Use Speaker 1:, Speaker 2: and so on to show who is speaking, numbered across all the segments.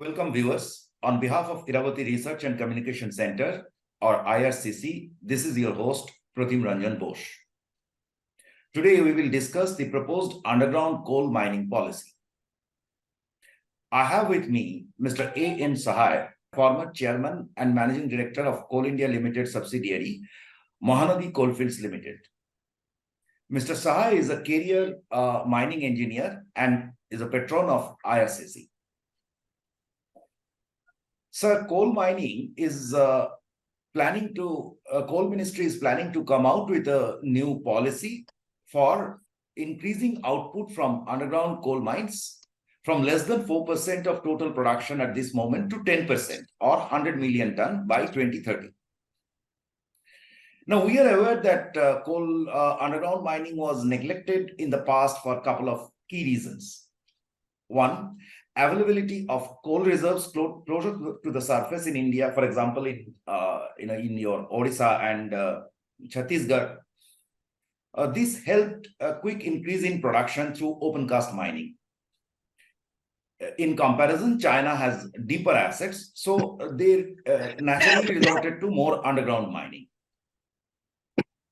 Speaker 1: Welcome viewers. On behalf of Iravati Research and Communication Center or IRCC, this is your host Pratim Ranjan Bose. Today we will discuss the proposed underground coal mining policy. I have with me Mr. N Sahay, former chairman and managing director of Coal India Limited subsidiary, Mahanadi Coalfields Limited. Mr. Sahay is a career mining engineer and is a patron of IRCC. Sir, coal mining is coal ministry is planning to come out with a new policy for increasing output from underground coal mines from less than 4% of total production at this moment to 10% or 100 million ton by 2030. Now, we are aware that coal underground mining was neglected in the past for a couple of key reasons. One, availability of coal reserves closer to the surface in India, for example, in your Odisha and Chhattisgarh. This helped a quick increase in production through open cast mining. In comparison, China has deeper assets, so they naturally resorted to more underground mining.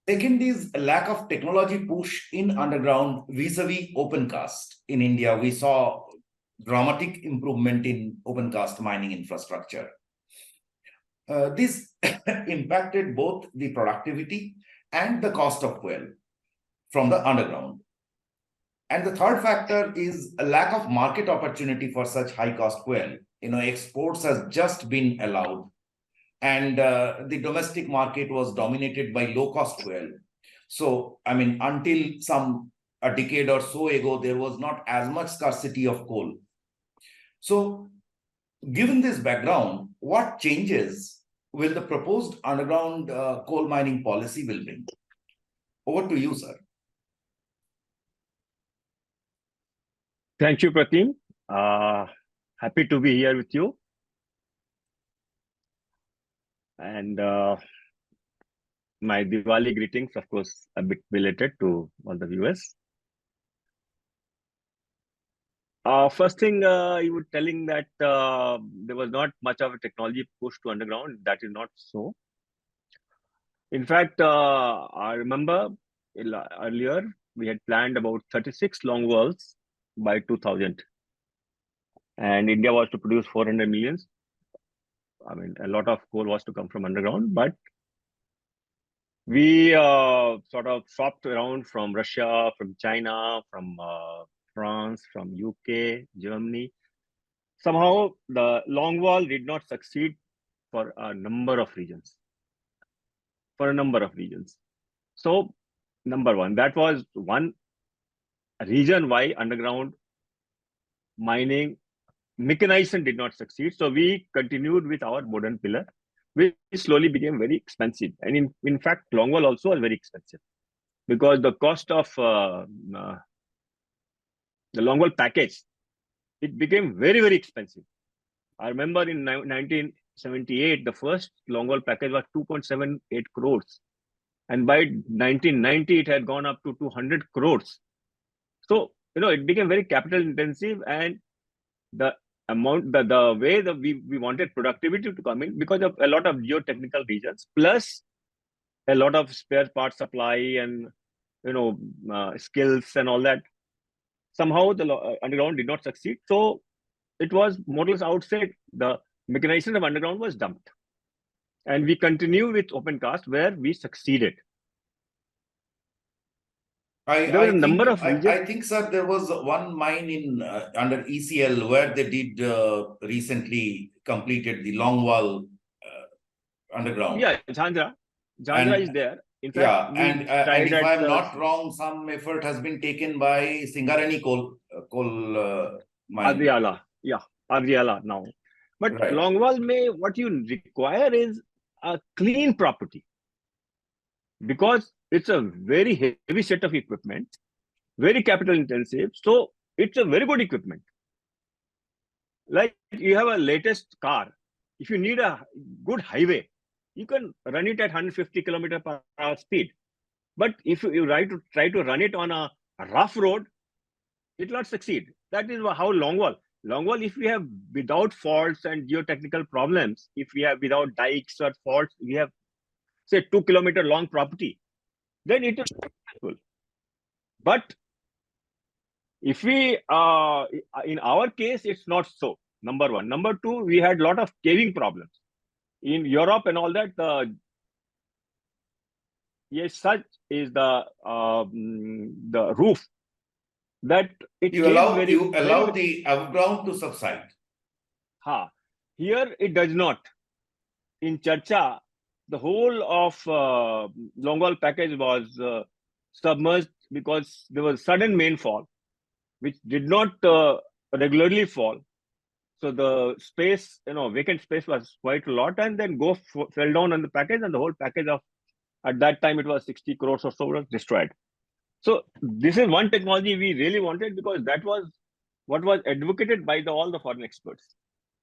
Speaker 1: Second is a lack of technology push in underground vis-a-vis open cast. In India, we saw dramatic improvement in open cast mining infrastructure. This impacted both the productivity and the cost of fuel from the underground. And the third factor is a lack of market opportunity for such high cost fuel. Exports has just been allowed, and the domestic market was dominated by low cost fuel. So, until a decade or so ago, there was not as much scarcity of coal. So, given this background, what changes will the proposed underground coal mining policy will bring? Over to you, sir.
Speaker 2: Thank you, Pratim. Happy to be here with you. And my Diwali greetings, of course, a bit belated to all the viewers. First thing, you were telling that there was not much of a technology push to underground. That is not so. In fact, I remember earlier we had planned about 36 long walls by 2000. And India was to produce 400 millions. A lot of coal was to come from underground, but we sort of shopped around from Russia, from China, from France, from UK, Germany. Somehow the long wall did not succeed for a number of regions. So, number one, that was one reason why underground mining mechanization did not succeed. So we continued with our modern pillar, which slowly became very expensive. And in fact, longwall also was very expensive because the cost of the longwall package, it became very, very expensive. I remember in 1978, the first longwall package was 2.78 crores. And by 1990, it had gone up to 200 crores. So, it became very capital intensive, and the amount, the way that we wanted productivity to come in because of a lot of geotechnical reasons, plus a lot of spare part supply and skills and all that. Somehow the underground did not succeed. So it was more or less outside. The mechanization of underground was dumped, and we continue with open cast where we succeeded.
Speaker 1: I think, sir, there was one mine in under ECL where they did recently completed the longwall underground.
Speaker 2: Yeah, Jhandra is there. In fact,
Speaker 1: and if I'm not wrong, some effort has been taken by Singarani coal mine.
Speaker 2: Adriala now. But right. Longwall what you require is a clean property, because it's a very heavy set of equipment, very capital intensive. So it's a very good equipment. Like you have a latest car. If you need a good highway, you can run it at 150 km/h speed. But if you try to run it on a rough road, it will not succeed. That is how longwall. Longwall, if we have without faults and geotechnical problems, if we have without dikes or faults, we have say 2 kilometer long property, then it is successful. But if we, in our case, it's not so. Number one. Number two, we had a lot of caving problems. In Europe and all that, yes, such is the roof that it
Speaker 1: You
Speaker 2: came
Speaker 1: allow
Speaker 2: very,
Speaker 1: you allow
Speaker 2: very,
Speaker 1: the above to subside.
Speaker 2: Here it does not. In Charcha, the whole of Longwall package was submerged because there was sudden mainfall, which did not regularly fall. So the space, vacant space was quite a lot, and then fell down on the package, and the whole package of, at that time, it was 60 crores or so was destroyed. So this is one technology we really wanted because that was what was advocated by all the foreign experts.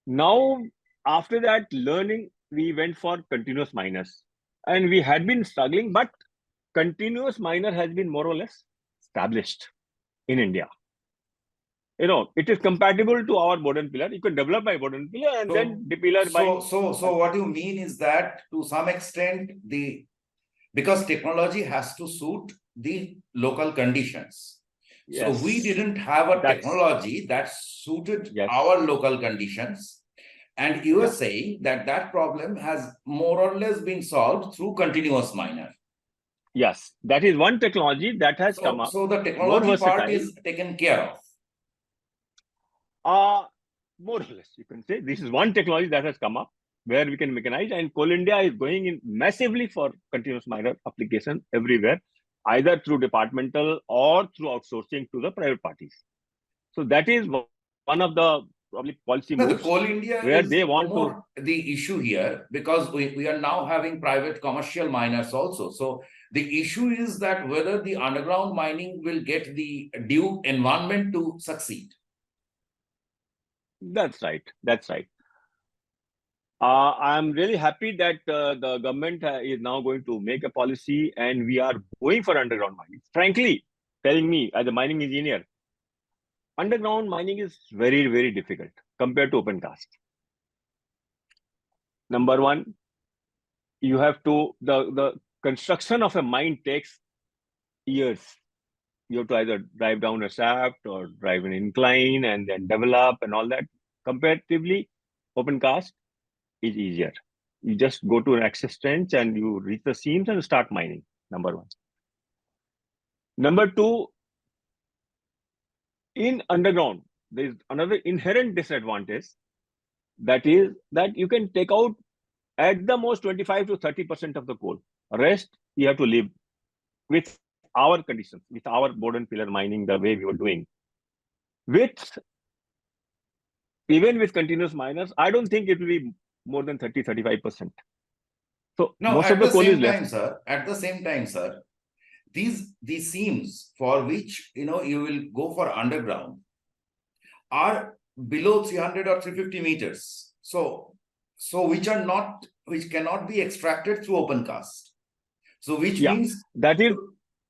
Speaker 2: Now, after that learning, we went for continuous miners, and we had been struggling, but continuous miner has been more or less established in India. It is compatible to our modern pillar. You can develop by modern pillar and then the pillar by.
Speaker 1: So what you mean is that to some extent because technology has to suit the local conditions.
Speaker 2: Yes.
Speaker 1: So we didn't have a technology that suited our local conditions. And you are saying that problem has more or less been solved through continuous miner.
Speaker 2: Yes, that is one technology that has come up.
Speaker 1: So the technology part is taken care of.
Speaker 2: More or less, you can say this is one technology that has come up where we can mechanize, and Coal India is going in massively for continuous miner application everywhere, either through departmental or through outsourcing to the private parties. So that is one of the probably policy moves.
Speaker 1: The Coal India
Speaker 2: where
Speaker 1: is
Speaker 2: they want
Speaker 1: more the issue here because we are now having private commercial miners also. So the issue is that whether the underground mining will get the due environment to succeed.
Speaker 2: That's right. That's right. I'm really happy that the government is now going to make a policy and we are going for underground mining. Frankly, telling me as a mining engineer, underground mining is very, very difficult compared to open cast. Number one, you have to, the construction of a mine takes years. You have to either drive down a shaft or drive an incline and then develop and all that. Comparatively, open cast is easier. You just go to an access trench and you reach the seams and start mining. Number one. Number two, in underground, there is another inherent disadvantage. That is that you can take out at the most 25 to 30% of the coal. Rest, you have to live with our conditions, with our board and pillar mining, the way we were doing. Even with continuous miners, I don't think it will be more than 30-35%. So
Speaker 1: no,
Speaker 2: most of the coal is left.
Speaker 1: At the same time, sir, these seams for which you will go for underground are below 300 or 350 meters. So which cannot be extracted through open cast. So which means
Speaker 2: that is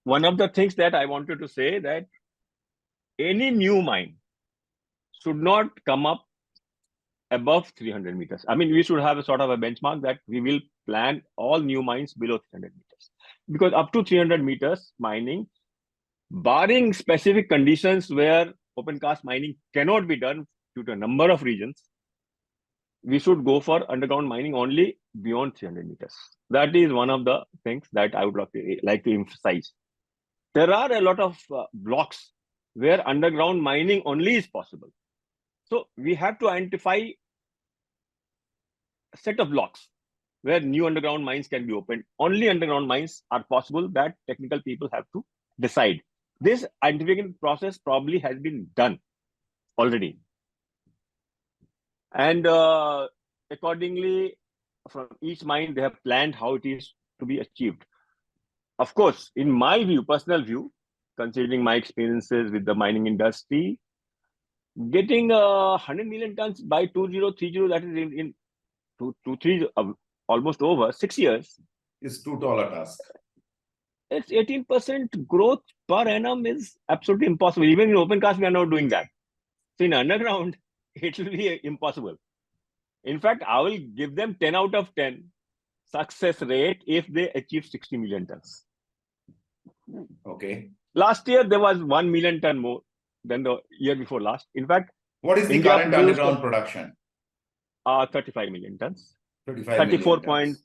Speaker 2: one of the things that I wanted to say, that any new mine should not come up above 300 meters. I mean, we should have a sort of a benchmark that we will plan all new mines below 300 meters. Because up to 300 meters mining, barring specific conditions where open cast mining cannot be done due to a number of reasons, we should go for underground mining only beyond 300 meters. That is one of the things that I would like to emphasize. There are a lot of blocks where underground mining only is possible. So we have to identify a set of blocks where new underground mines can be opened. Only underground mines are possible. That technical people have to decide. This identification process probably has been done already. And accordingly, from each mine, they have planned how it is to be achieved. Of course, in my view, personal view, considering my experiences with the mining industry, getting 100 million tons by 2030, that is in 2-3, almost over 6 years,
Speaker 1: is too tall a task.
Speaker 2: It's 18% growth per annum is absolutely impossible. Even in open cast, we are not doing that. So in underground, it will be impossible. In fact, I will give them 10 out of 10 success rate if they achieve 60 million tons.
Speaker 1: Okay.
Speaker 2: Last year, there was 1 million ton more than the year before last. In fact,
Speaker 1: What is the
Speaker 2: India
Speaker 1: current
Speaker 2: produced
Speaker 1: underground production?
Speaker 2: 35 million tons.
Speaker 1: 35
Speaker 2: 34
Speaker 1: million tons.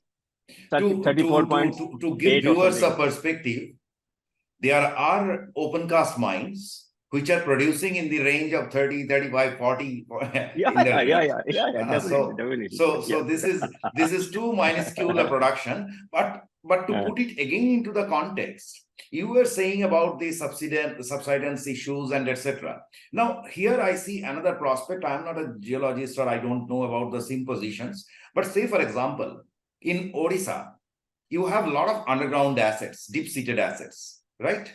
Speaker 2: 34.8
Speaker 1: To give viewers a
Speaker 2: something.
Speaker 1: perspective, there are open cast mines which are producing in the range of 30, 35, 40
Speaker 2: Yeah,
Speaker 1: in the range.
Speaker 2: definitely.
Speaker 1: So this is too minuscule a production, but to put it again into the context, you were saying about the subsidence issues and etc. Now here I see another prospect. I am not a geologist or I don't know about the same positions, but say for example, in Odisha, you have a lot of underground assets, deep-seated assets, right?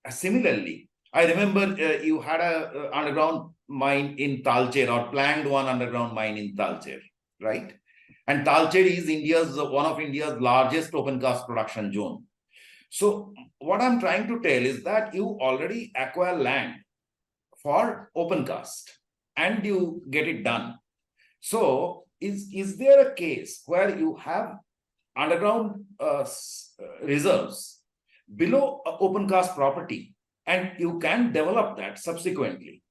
Speaker 1: Similarly, I remember you had a underground mine in Talcher or planned one underground mine in Talcher, right? And Talcher is one of India's largest open cast production zone. So what I'm trying to tell is that you already acquire land for open cast and you get it done. So is there a case where you have underground reserves below open cast property and you can develop that subsequently?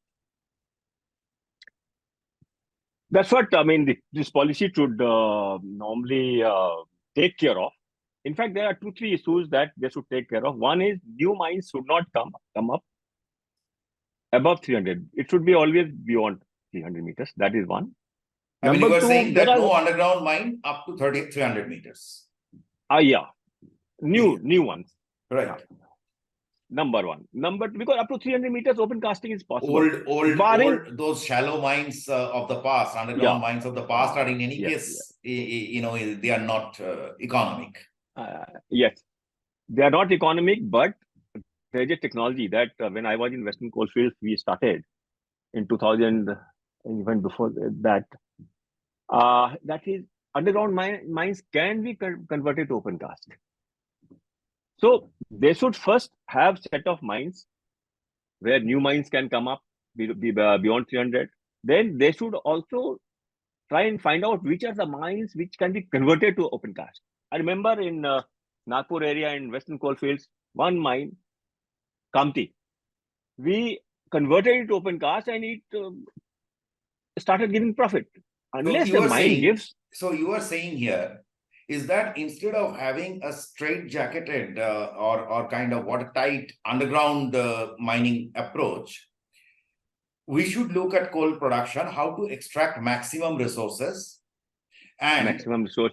Speaker 2: That's what I mean. This policy should normally take care of. In fact, there are 2-3 issues that they should take care of. One is new mines should not come up above 300. It should be always beyond 300 meters. That is one.
Speaker 1: I mean, you were saying that no underground mine up to 300 meters.
Speaker 2: Yeah. New ones.
Speaker 1: Right.
Speaker 2: Number one. Because up to 300 meters open casting is possible.
Speaker 1: Old those shallow mines of the past, underground mines of the past are in any case, they are not economic.
Speaker 2: Yes, they are not economic, but there is a technology that when I was in Western Coalfields, we started in 2000, and even before that. That is, underground mines can be converted to open cast. So they should first have set of mines where new mines can come up beyond 300. Then they should also try and find out which are the mines which can be converted to open cast. I remember in Nagpur area in Western Coalfields, one mine, Kamti, we converted it to open cast and it started giving profit. Unless the mine gives.
Speaker 1: So you are saying here is that instead of having a straight-jacketed or kind of watertight underground mining approach, we should look at coal production, how to extract maximum resources, and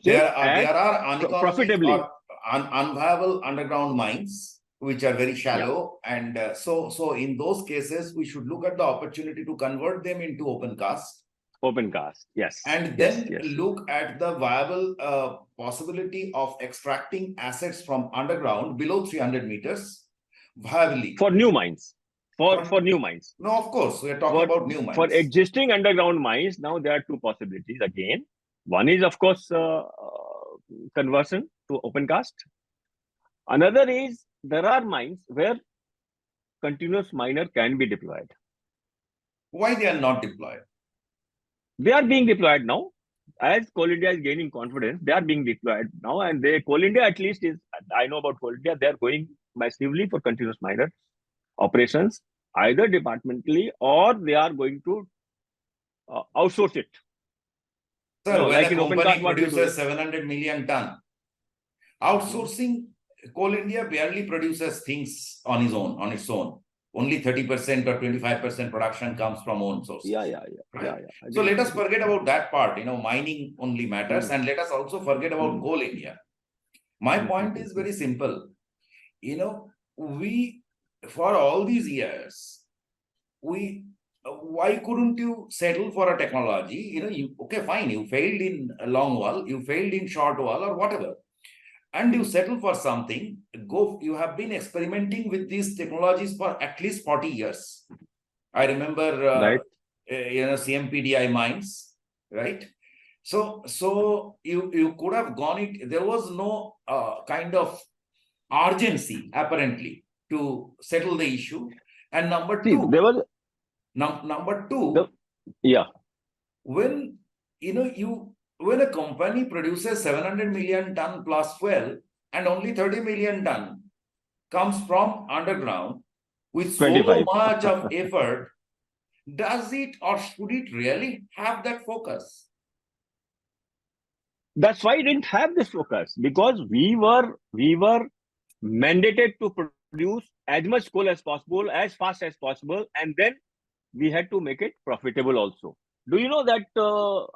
Speaker 1: there are uneconomic
Speaker 2: profitably
Speaker 1: or unviable underground mines which are very shallow, and so in those cases we should look at the opportunity to convert them into open cast.
Speaker 2: Open cast, yes.
Speaker 1: And then look at the viable possibility of extracting assets from underground below 300 meters viably.
Speaker 2: For new mines. For new mines.
Speaker 1: No, of course, we are talking about new mines.
Speaker 2: For existing underground mines, now there are two possibilities again. One is, of course, conversion to open cast. Another is, there are mines where continuous miner can be deployed.
Speaker 1: Why they are not deployed?
Speaker 2: They are being deployed now. As Coal India is gaining confidence, they are being deployed now. And Coal India at least is, I know about Coal India, they are going massively for continuous miner operations, either departmentally or they are going to outsource it.
Speaker 1: Sir, when a company produces 700 million ton, outsourcing, Coal India barely produces things on its own. Only 30% or 25% production comes from own sources.
Speaker 2: Yeah.
Speaker 1: So let us forget about that part. Mining only matters, and let us also forget about Coal India. My point is very simple. We, for all these years, why couldn't you settle for a technology? Okay, fine, you failed in long wall, you failed in short wall or whatever, and you settle for something. You have been experimenting with these technologies for at least 40 years. I remember, CMPDI mines, right? So you could have gone it. There was no kind of urgency apparently to settle the issue. And number two, when when a company produces 700 million ton plus fuel and only 30 million ton comes from underground with so
Speaker 2: 25.
Speaker 1: much of effort, does it or should it really have that focus?
Speaker 2: That's why I didn't have this focus, because we were mandated to produce as much coal as possible, as fast as possible, and then we had to make it profitable also. Do you know that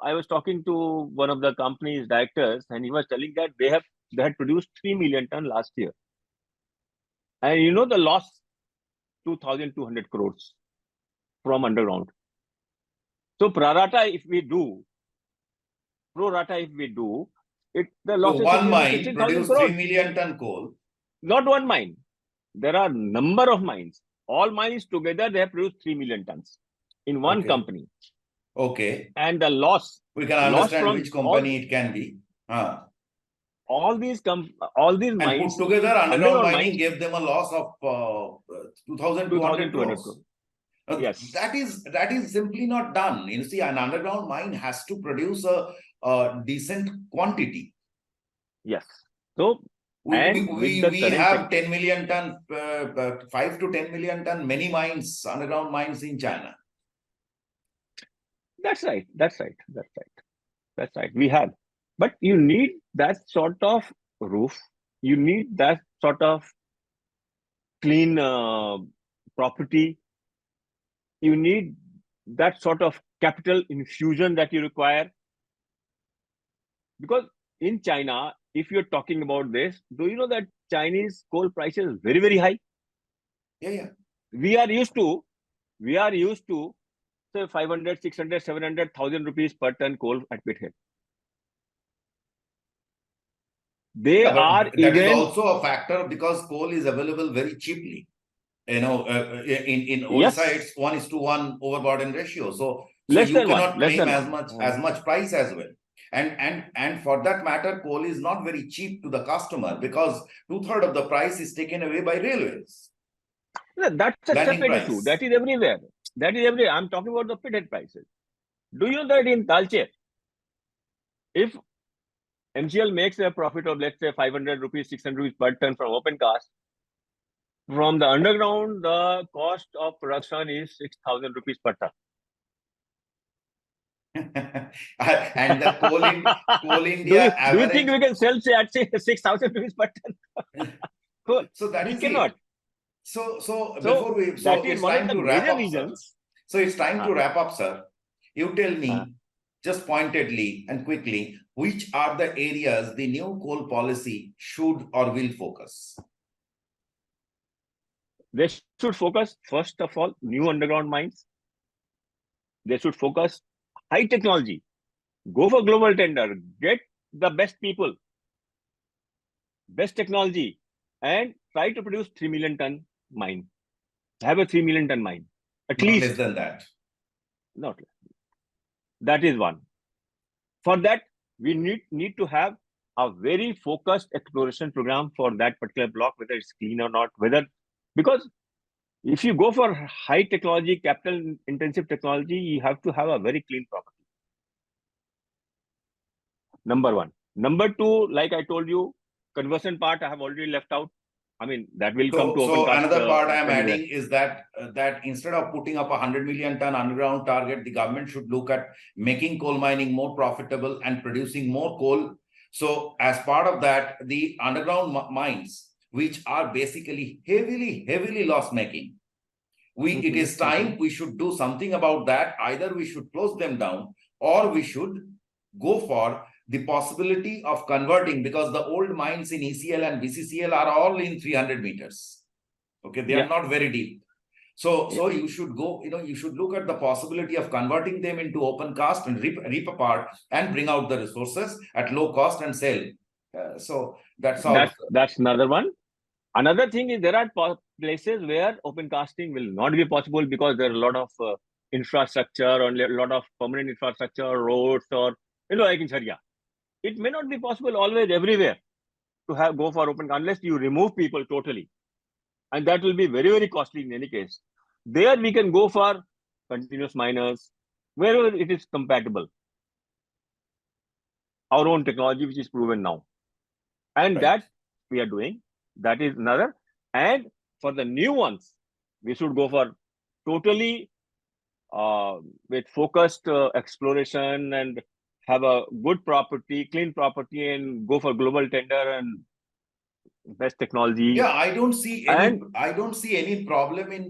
Speaker 2: I was talking to one of the company's directors, and he was telling that they had produced 3 million ton last year, and you know the loss, 2,200 crores from underground. So pro rata if we do, it the loss
Speaker 1: So
Speaker 2: is
Speaker 1: one
Speaker 2: 15 to
Speaker 1: mine
Speaker 2: 16,000
Speaker 1: produce
Speaker 2: crores.
Speaker 1: 3 million ton coal.
Speaker 2: Not one mine. There are number of mines. All mines together, they have produced 3 million tons in one
Speaker 1: Okay.
Speaker 2: company.
Speaker 1: Okay.
Speaker 2: And the loss
Speaker 1: We can understand
Speaker 2: from
Speaker 1: which company it can be.
Speaker 2: all these
Speaker 1: And
Speaker 2: mines
Speaker 1: put together, underground mining
Speaker 2: mines,
Speaker 1: gave them a loss of 2,200 crores.
Speaker 2: Yes.
Speaker 1: That is simply not done. You see, an underground mine has to produce a decent quantity.
Speaker 2: Yes. So,
Speaker 1: we have 10 million ton, 5 to 10 million ton, many mines, underground mines in China.
Speaker 2: That's right. We have. But you need that sort of roof. You need that sort of clean property. You need that sort of capital infusion that you require. Because in China, if you're talking about this, do you know that Chinese coal price is very, very high?
Speaker 1: Yeah.
Speaker 2: We are used to say 500, 600, 700,000 rupees per ton coal at Pithead.
Speaker 1: That is also a factor because coal is available very cheaply. In Odisha, it's 1:1 overburden ratio. So you cannot claim as much price as well. And for that matter, coal is not very cheap to the customer because 2/3 of the price is taken away by railways.
Speaker 2: That's a separate issue. That is everywhere. I'm talking about the pithead prices. Do you know that in Talcher, if MCL makes a profit of, let's say, 500 rupees, 600 rupees per ton from open cast, from the underground, the cost of production is 6,000 rupees per ton.
Speaker 1: And the coal India
Speaker 2: do you think we can sell at 6,000 rupees per ton? Cool.
Speaker 1: So that
Speaker 2: we
Speaker 1: is
Speaker 2: cannot.
Speaker 1: It. So before we,
Speaker 2: that is
Speaker 1: it's
Speaker 2: one
Speaker 1: time
Speaker 2: of the
Speaker 1: to wrap
Speaker 2: major
Speaker 1: up,
Speaker 2: reasons.
Speaker 1: Sir. So it's time to wrap up, sir. You tell me, just pointedly and quickly, which are the areas the new coal policy should or will focus?
Speaker 2: They should focus, first of all, new underground mines. They should focus high technology. Go for global tender. Get the best people, best technology, and try to produce 3 million ton mine. Have a 3 million ton mine. At
Speaker 1: Not
Speaker 2: least.
Speaker 1: less than that.
Speaker 2: Not less. That is one. For that, we need to have a very focused exploration program for that particular block, whether it's clean or not, because if you go for high technology, capital intensive technology, you have to have a very clean property. Number one. Number two, like I told you, conversion part I have already left out. I mean, that will come to open cast.
Speaker 1: Another part I am adding is that instead of putting up 100 million ton underground target, the government should look at making coal mining more profitable and producing more coal. So as part of that, the underground mines, which are basically heavily loss making, it is time we should do something about that. Either we should close them down or we should go for the possibility of converting, because the old mines in ECL and BCCL are all in 300 meters. Okay, they are not very deep. So you should go, you should look at the possibility of converting them into open cast and rip apart and bring out the resources at low cost and sell. So that's all.
Speaker 2: That's another one. Another thing is there are places where open casting will not be possible because there are a lot of infrastructure or a lot of permanent infrastructure, roads, or like in Sharia. It may not be possible always everywhere to go for open unless you remove people totally, and that will be very costly in any case. There we can go for continuous miners, wherever it is compatible. Our own technology, which is proven now. And
Speaker 1: Right.
Speaker 2: that we are doing. That is another. And for the new ones, we should go for totally with focused exploration and have a good property, clean property, and go for global tender and best technology.
Speaker 1: Yeah, I don't see
Speaker 2: And
Speaker 1: any problem in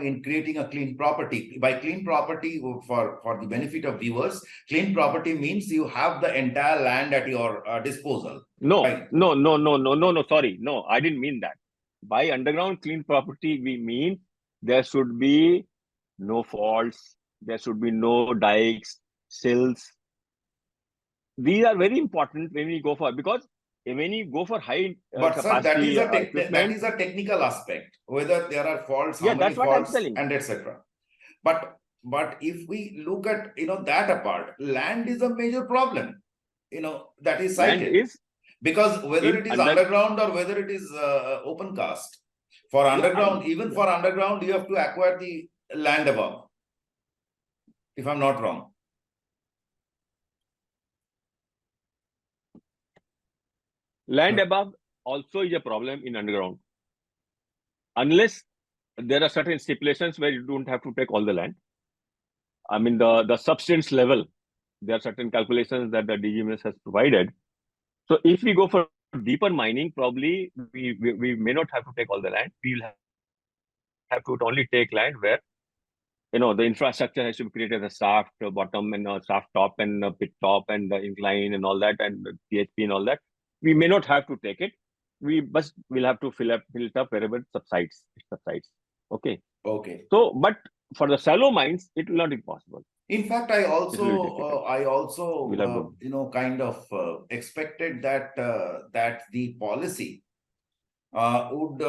Speaker 1: in creating a clean property. By clean property, for the benefit of viewers, clean property means you have the entire land at your disposal.
Speaker 2: no,
Speaker 1: Right.
Speaker 2: no, sorry. No, I didn't mean that. By underground clean property, we mean there should be no faults, there should be no dikes, sills. These are very important when we go for, because when you go for high
Speaker 1: But sir,
Speaker 2: capacity
Speaker 1: that
Speaker 2: equipment,
Speaker 1: is a technical aspect, whether there are faults, how
Speaker 2: yeah,
Speaker 1: many
Speaker 2: that's what I'm
Speaker 1: faults,
Speaker 2: telling.
Speaker 1: and etc. But if we look at that apart, land is a major problem. That is
Speaker 2: Land
Speaker 1: cited.
Speaker 2: is
Speaker 1: Because whether it is underground or whether it is open cast, for underground, for underground, you have to acquire the land above, if I'm not wrong.
Speaker 2: Land above also is a problem in underground. Unless there are certain stipulations where you don't have to take all the land. I mean, the substance level, there are certain calculations that the DGMS has provided. So if we go for deeper mining, probably we may not have to take all the land. We will have to only take land where the infrastructure has to be created, the shaft bottom and shaft top and pit top and the incline and all that, and the PHP and all that. We may not have to take it. We'll have to fill it up wherever it subsides. Okay.
Speaker 1: Okay.
Speaker 2: So, but for the shallow mines, it will not be possible.
Speaker 1: In fact, I also kind of expected that the policy would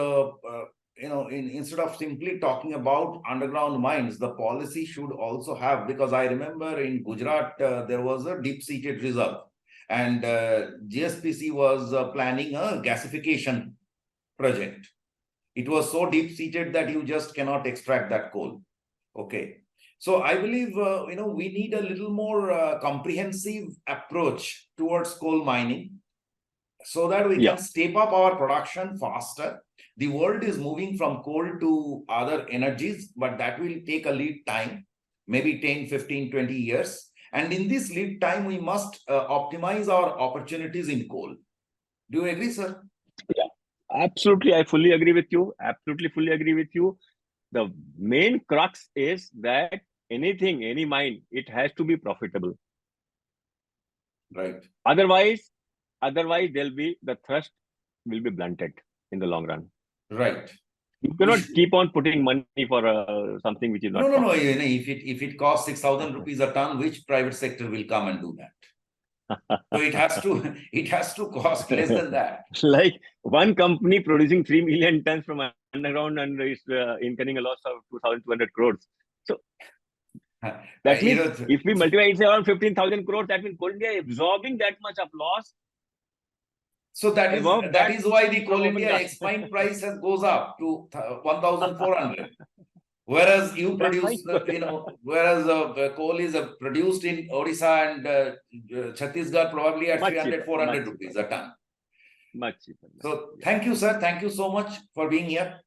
Speaker 1: instead of simply talking about underground mines, the policy should also have, because I remember in Gujarat there was a deep-seated reserve, and GSPC was planning a gasification project. It was so deep-seated that you just cannot extract that coal. Okay. So I believe, we need a little more comprehensive approach towards coal mining so that we can step up our production faster. The world is moving from coal to other energies, but that will take a lead time, maybe 10, 15, 20 years. And in this lead time, we must optimize our opportunities in coal. Do you agree, sir?
Speaker 2: Yeah, absolutely. I fully agree with you. Absolutely fully agree with you. The main crux is that any mine, it has to be profitable.
Speaker 1: Right.
Speaker 2: Otherwise the thrust will be blunted in the long run.
Speaker 1: Right.
Speaker 2: You cannot keep on putting money for something which is not.
Speaker 1: No. If it costs 6,000 rupees a ton, which private sector will come and do that? So it has to cost less than that.
Speaker 2: Like one company producing 3 million tons from underground and is incurring a loss of 2,200 crores. So that means if we multiply it around 15,000 crores, that means Coal India absorbing that much of loss.
Speaker 1: So that is why the Coal India ex-mine price goes up to 1,400. Whereas you produce, whereas coal is produced in Odisha and Chhattisgarh probably at 300, 400 rupees a ton.
Speaker 2: Much cheaper.
Speaker 1: So thank you, sir. Thank you so much for being here.